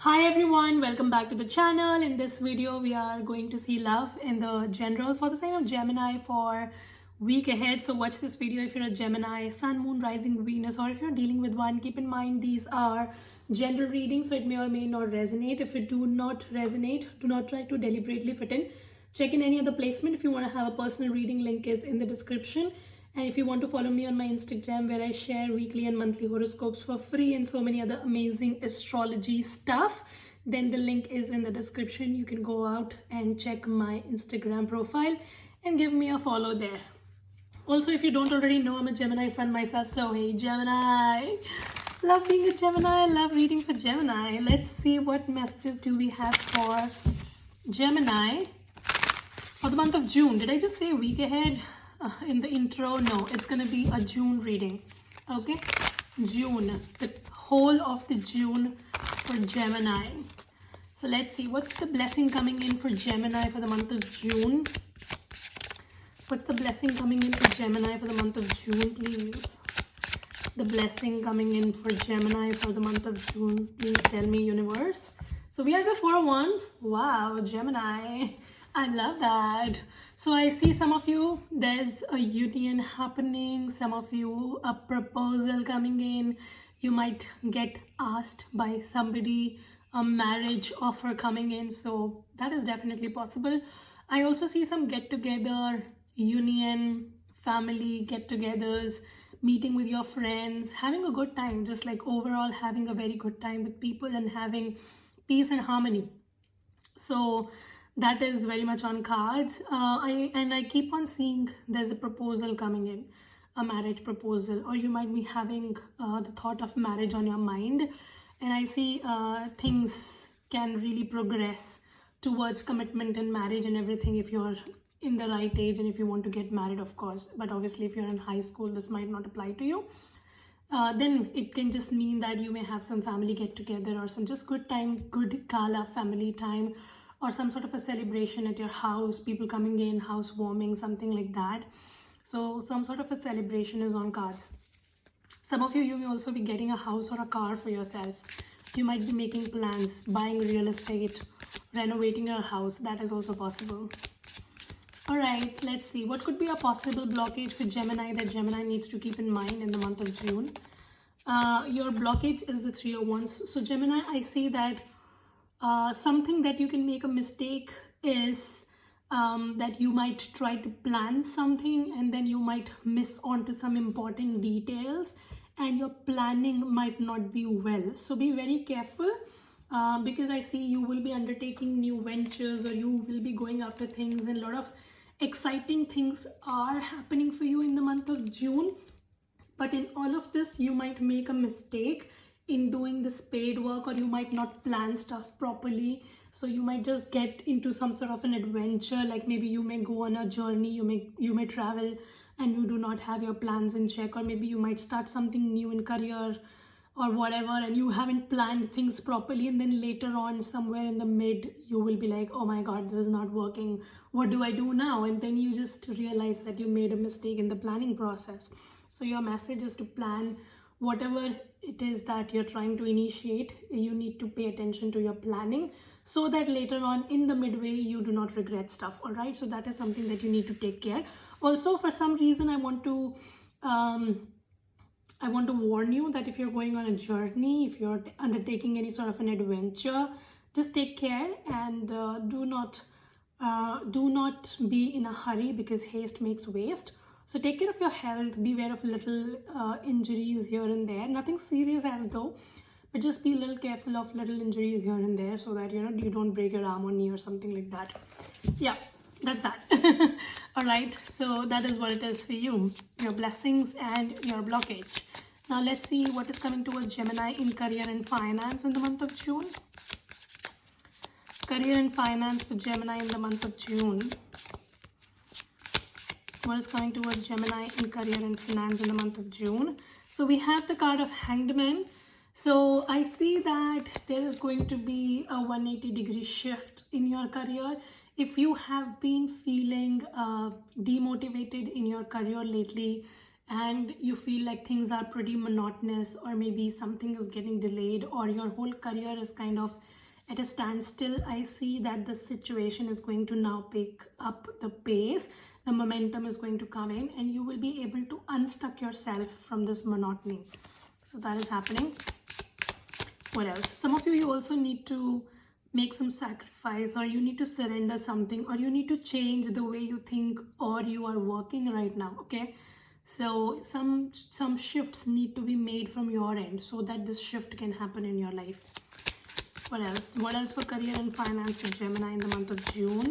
Hi everyone, welcome back to the channel. In this video, we are going to see love in the general for the sign of Gemini for week ahead. So watch this video if you're a Gemini, Sun, Moon, Rising, Venus, or if you're dealing with one. Keep in mind these are general readings, so it may or may not resonate. If it do not resonate, do not try to deliberately fit in. Check in any other placement. If you want to have a personal reading, link is in the description. And if you want to follow me on my Instagram where I share weekly and monthly horoscopes for free and so many other amazing astrology stuff, then the link is in the description. You can go out and check my Instagram profile and give me a follow there. Also, if you don't already know, I'm a Gemini sun myself, so hey Gemini, love being a Gemini, love reading for Gemini. Let's see what messages do we have for Gemini for the month of June. Did I just say week ahead? In the intro? No, it's gonna be a June reading. Okay, June, the whole of the June for Gemini. So let's see what's the blessing coming in for Gemini for the month of June. What's the blessing coming in for Gemini for the month of June, please? The blessing coming in for Gemini for the month of June, please tell me, universe. So we have the Four of Wands. Wow, Gemini, I love that. So I see some of you, there's a union happening, some of you, a proposal coming in, you might get asked by somebody, a marriage offer coming in, so that is definitely possible. I also see some get-together, union, family get-togethers, meeting with your friends, having a good time, just like overall having a very good time with people and having peace and harmony. So that is very much on cards. I keep on seeing there's a proposal coming in, a marriage proposal, or you might be having the thought of marriage on your mind, and I see things can really progress towards commitment and marriage and everything if you're in the right age and if you want to get married, of course. But obviously if you're in high school, this might not apply to you. Then it can just mean that you may have some family get together or some just good time, good gala family time, or some sort of a celebration at your house, people coming in, housewarming, something like that. So some sort of a celebration is on cards. Some of you, you may also be getting a house or a car for yourself. You might be making plans, buying real estate, renovating your house. That is also possible. All right, let's see. What could be a possible blockage for Gemini that Gemini needs to keep in mind in the month of June? Your blockage is the Three of Wands. So Gemini, I see that something that you can make a mistake is that you might try to plan something and then you might miss on to some important details and your planning might not be well. So be very careful because I see you will be undertaking new ventures or you will be going after things, and a lot of exciting things are happening for you in the month of June. But in all of this, you might make a mistake in doing the spade work, or you might not plan stuff properly. So you might just get into some sort of an adventure, like maybe you may go on a journey, you may travel and you do not have your plans in check, or maybe you might start something new in career or whatever and you haven't planned things properly, and then later on somewhere in the mid you will be like, oh my god, this is not working, what do I do now? And then you just realize that you made a mistake in the planning process. So your message is to plan whatever it is that you're trying to initiate. You need to pay attention to your planning so that later on in the midway you do not regret stuff. All right, so that is something that you need to take care. Also, for some reason I want to warn you that if you're going on a journey, if you're undertaking any sort of an adventure, just take care and do not be in a hurry, because haste makes waste. So take care of your health, beware of little injuries here and there, nothing serious as though, but just be a little careful of little injuries here and there so that you don't break your arm or knee or something like that. Yeah, that's that. All right, so that is what it is for you, your blessings and your blockage. Now let's see what is coming towards Gemini in career and finance in the month of June. Career and finance for Gemini in the month of June. What is coming towards Gemini in career and finance in the month of June? So we have the card of Hanged Man. So I see that there is going to be a 180-degree shift in your career. If you have been feeling demotivated in your career lately and you feel like things are pretty monotonous, or maybe something is getting delayed, or your whole career is kind of at a standstill, I see that the situation is going to now pick up the pace. The momentum is going to come in, and you will be able to unstuck yourself from this monotony. So that is happening. What else? Some of you also need to make some sacrifice, or you need to surrender something, or you need to change the way you think or you are working right now. Okay, so some shifts need to be made from your end so that this shift can happen in your life. What else for career and finance for Gemini in the month of June?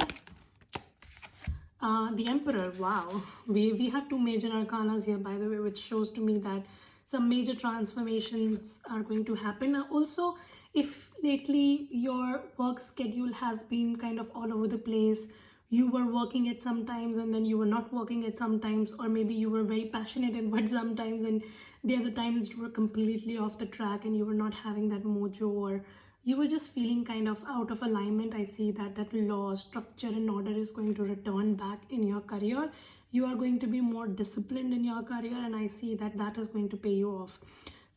The Emperor. Wow, we have two major arcanas here, by the way, which shows to me that some major transformations are going to happen. Also, if lately your work schedule has been kind of all over the place, you were working at some times and then you were not working at some times, or maybe you were very passionate in what sometimes, and the other times you were completely off the track and you were not having that mojo, or you were just feeling kind of out of alignment. I see that law, structure and order is going to return back in your career. You are going to be more disciplined in your career, and I see that is going to pay you off.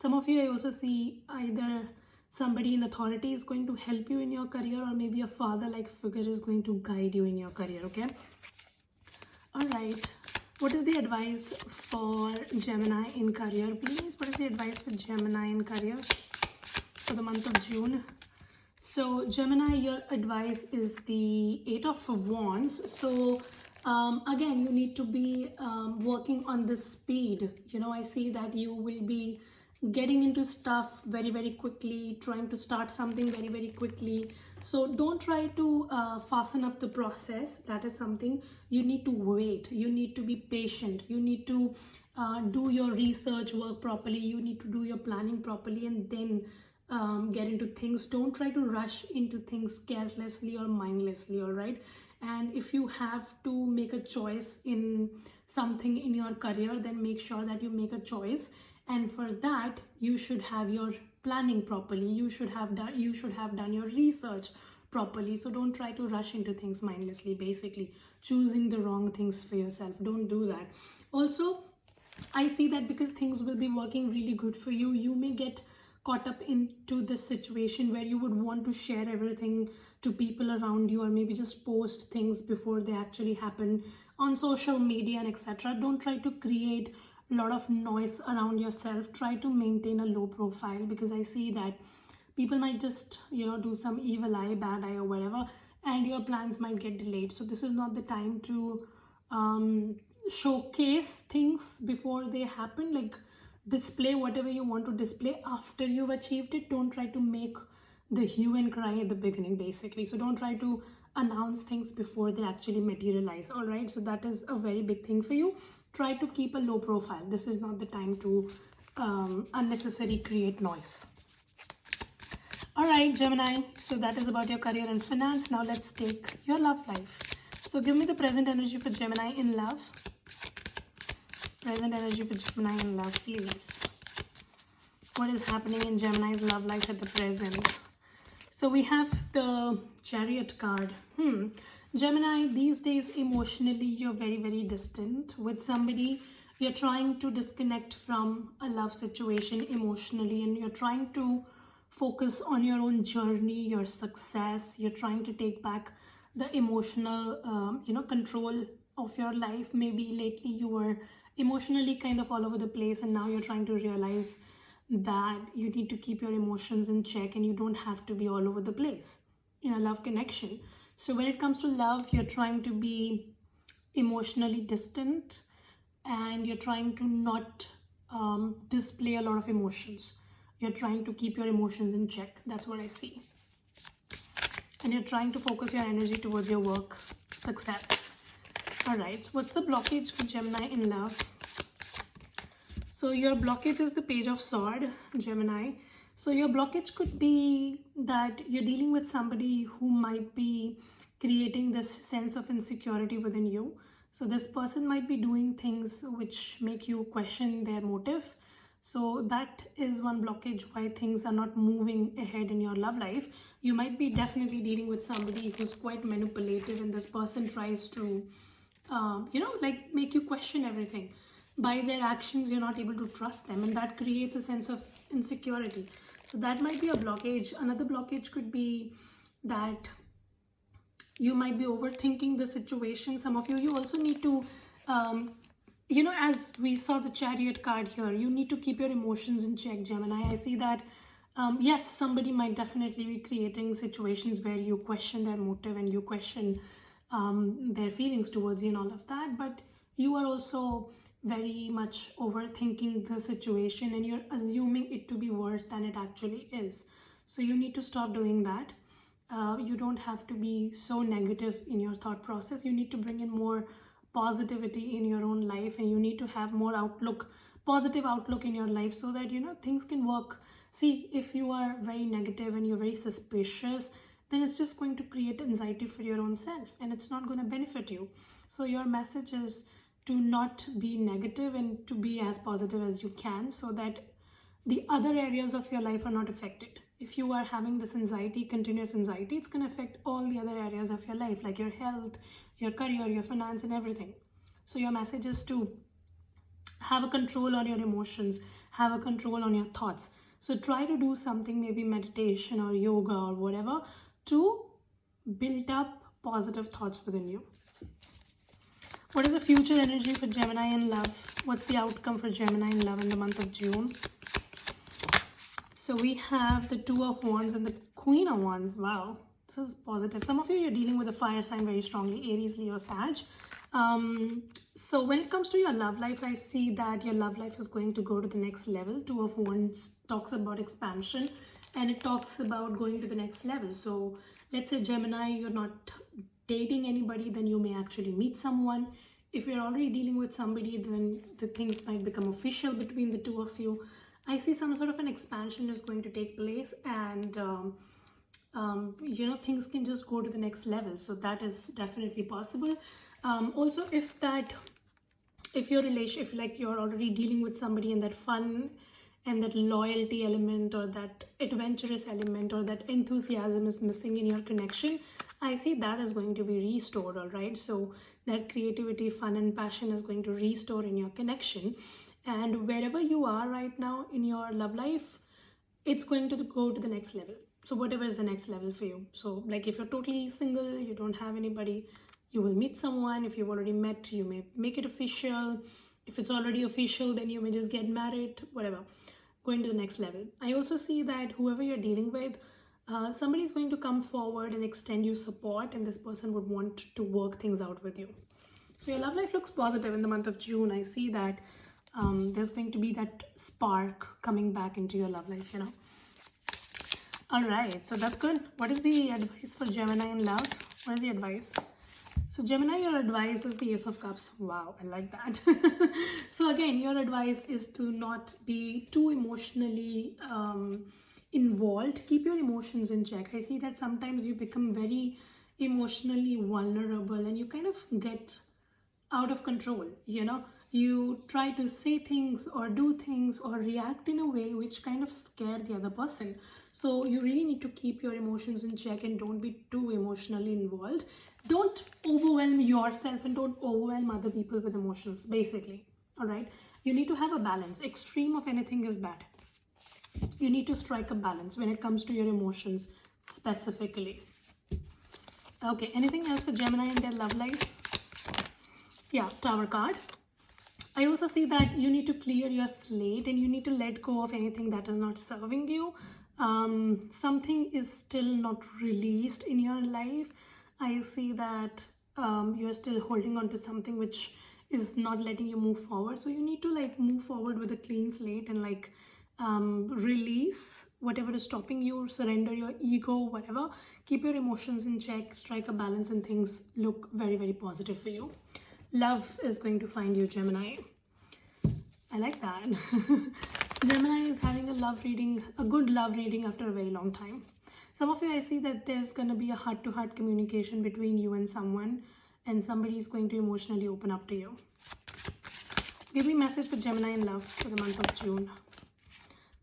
Some of you, I also see either somebody in authority is going to help you in your career, or maybe a father-like figure is going to guide you in your career. Okay, all right, what is the advice for Gemini in career, please? What is the advice for Gemini in career for the month of June? So Gemini, your advice is the 8 of Wands. So again, you need to be working on this speed. You know, I see that you will be getting into stuff very, very quickly, trying to start something very, very quickly. So don't try to fasten up the process. That is something you need to wait. You need to be patient. You need to do your research work properly. You need to do your planning properly, and then get into things. Don't try to rush into things carelessly or mindlessly. All right, and if you have to make a choice in something in your career, then make sure that you make a choice, and for that you should have your planning properly. You should have done your research properly. So don't try to rush into things mindlessly, basically choosing the wrong things for yourself. Don't do that. Also, I see that because things will be working really good for you, you may get caught up into this situation where you would want to share everything to people around you, or maybe just post things before they actually happen on social media and etc. Don't try to create a lot of noise around yourself. Try to maintain a low profile, because I see that people might just, you know, do some evil eye, bad eye or whatever, and your plans might get delayed. So this is not the time to showcase things before they happen. Like, display whatever you want to display after you've achieved it. Don't try to make the hue and cry at the beginning, basically. So don't try to announce things before they actually materialize. All right, so that is a very big thing for you. Try to keep a low profile. This is not the time to unnecessarily create noise. All right, Gemini, so that is about your career and finance. Now let's take your love life. So give me the present energy for Gemini in love. Present energy for Gemini in love, please. What is happening in Gemini's love life at the present? So we have the Chariot card. Gemini, these days emotionally you're very, very distant with somebody. You're trying to disconnect from a love situation emotionally, and you're trying to focus on your own journey, your success. You're trying to take back the emotional control of your life. Maybe lately you were emotionally kind of all over the place, and now you're trying to realize that you need to keep your emotions in check, and you don't have to be all over the place in a love connection. So when it comes to love, you're trying to be emotionally distant, and you're trying to not display a lot of emotions. You're trying to keep your emotions in check. That's what I see. And you're trying to focus your energy towards your work success. All right, so what's the blockage for Gemini in love? So your blockage is the Page of Swords, Gemini. So your blockage could be that you're dealing with somebody who might be creating this sense of insecurity within you. So this person might be doing things which make you question their motive. So that is one blockage why things are not moving ahead in your love life. You might be definitely dealing with somebody who's quite manipulative, and this person tries to like make you question everything. by their actions you're not able to trust them, and that creates a sense of insecurity. So that might be a blockage. Another blockage could be that you might be overthinking the situation. Some of you also need to as we saw the Chariot card here, you need to keep your emotions in check, Gemini. I see that yes, somebody might definitely be creating situations where you question their motive and you question their feelings towards you and all of that, but you are also very much overthinking the situation and you're assuming it to be worse than it actually is. So you need to stop doing that. You don't have to be so negative in your thought process. You need to bring in more positivity in your own life, and you need to have more positive outlook in your life, so that things can work. See, if you are very negative and you're very suspicious, then it's just going to create anxiety for your own self, and it's not going to benefit you. So your message is to not be negative and to be as positive as you can, so that the other areas of your life are not affected. If you are having this anxiety, continuous anxiety, it's going to affect all the other areas of your life, like your health, your career, your finance, and everything. So your message is to have a control on your emotions, have a control on your thoughts. So try to do something, maybe meditation or yoga or whatever, to build up positive thoughts within you. What is the future energy for Gemini in love? What's the outcome for Gemini in love in the month of June? So we have the Two of Wands and the Queen of Wands. Wow, this is positive. Some of you, you're dealing with a fire sign very strongly, Aries, Leo, Sag. So when it comes to your love life, I see that your love life is going to go to the next level. Two of Wands talks about expansion, and it talks about going to the next level. So let's say Gemini, you're not dating anybody, then you may actually meet someone. If you're already dealing with somebody, then the things might become official between the two of you. I see some sort of an expansion is going to take place, and things can just go to the next level. So that is definitely possible. Also, if your relationship, like you're already dealing with somebody, and that fun and that loyalty element or that adventurous element or that enthusiasm is missing in your connection, I see that is going to be restored. All right, so that creativity, fun, and passion is going to restore in your connection. And wherever you are right now in your love life, it's going to go to the next level. So whatever is the next level for you. So like if you're totally single, you don't have anybody, you will meet someone. If you've already met, you may make it official. If it's already official, then you may just get married, whatever. Going to the next level. I also see that whoever you're dealing with, somebody is going to come forward and extend you support, and this person would want to work things out with you. So your love life looks positive in the month of June. I see that there's going to be that spark coming back into your love life, All right, so that's good. What is the advice for Gemini in love? What is the advice? So Gemini, your advice is the Ace of Cups. Wow, I like that. So again, your advice is to not be too emotionally involved. Keep your emotions in check. I see that sometimes you become very emotionally vulnerable and you kind of get out of control. You try to say things or do things or react in a way which kind of scare the other person. So you really need to keep your emotions in check and don't be too emotionally involved. Don't overwhelm yourself and don't overwhelm other people with emotions, basically. All right, you need to have a balance. Extreme of anything is bad. You need to strike a balance when it comes to your emotions specifically. Okay, anything else for Gemini in their love life? Yeah, Tower card. I also see that you need to clear your slate and you need to let go of anything that is not serving you. Something is still not released in your life. I see that you're still holding on to something which is not letting you move forward. So you need to move forward with a clean slate and release whatever is stopping you, surrender your ego, whatever. Keep your emotions in check, strike a balance, and things look very, very positive for you. Love is going to find you, Gemini. I like that. Gemini is having a good love reading after a very long time. Some of you, I see that there's going to be a heart-to-heart communication between you and someone, and somebody is going to emotionally open up to you. Give me a message for Gemini in love for the month of June.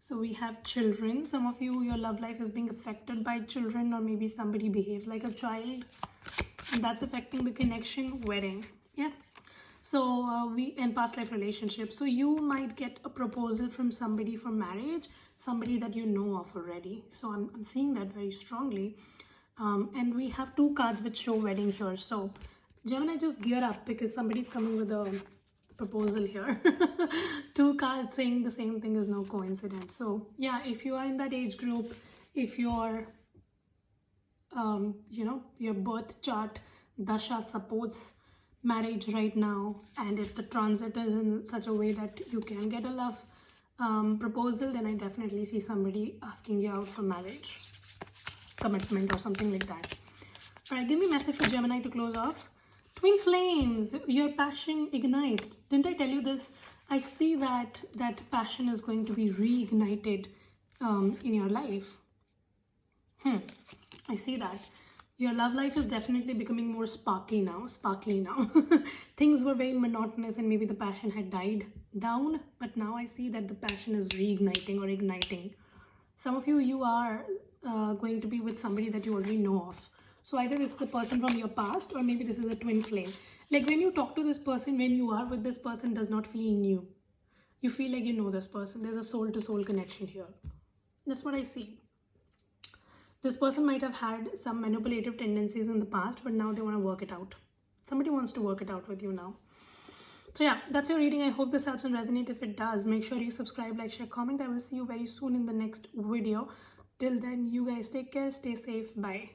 So we have children. Some of you, your love life is being affected by children, or maybe somebody behaves like a child, and that's affecting the connection. Wedding. Yeah. So we in past life relationships, so you might get a proposal from somebody for marriage, somebody that you know of already. So I'm seeing that very strongly. And we have 2 cards which show wedding here. So Gemini, just gear up because somebody's coming with a proposal here. 2 cards saying the same thing is no coincidence. So yeah, if you are in that age group, if your your birth chart dasha supports marriage right now, and if the transit is in such a way that you can get a love proposal, then I definitely see somebody asking you out for marriage, commitment, or something like that. All right, give me a message for Gemini to close off. Twin flames, your passion ignites. Didn't I tell you this? I see that passion is going to be reignited in your life. I see that. Your love life is definitely becoming more sparkly now. Things were very monotonous and maybe the passion had died down, but now I see that the passion is reigniting or igniting. Some of you are going to be with somebody that you already know of. So either it's the person from your past, or maybe this is a twin flame. Like when you talk to this person, when you are with this person, does not feel new. You feel like you know this person. There's a soul-to-soul connection here. That's what I see. This person might have had some manipulative tendencies in the past, but now they want to work it out. Somebody wants to work it out with you now. So yeah, that's your reading. I hope this helps and resonates. If it does, make sure you subscribe, like, share, comment. I will see you very soon in the next video. Till then, you guys take care, stay safe, bye.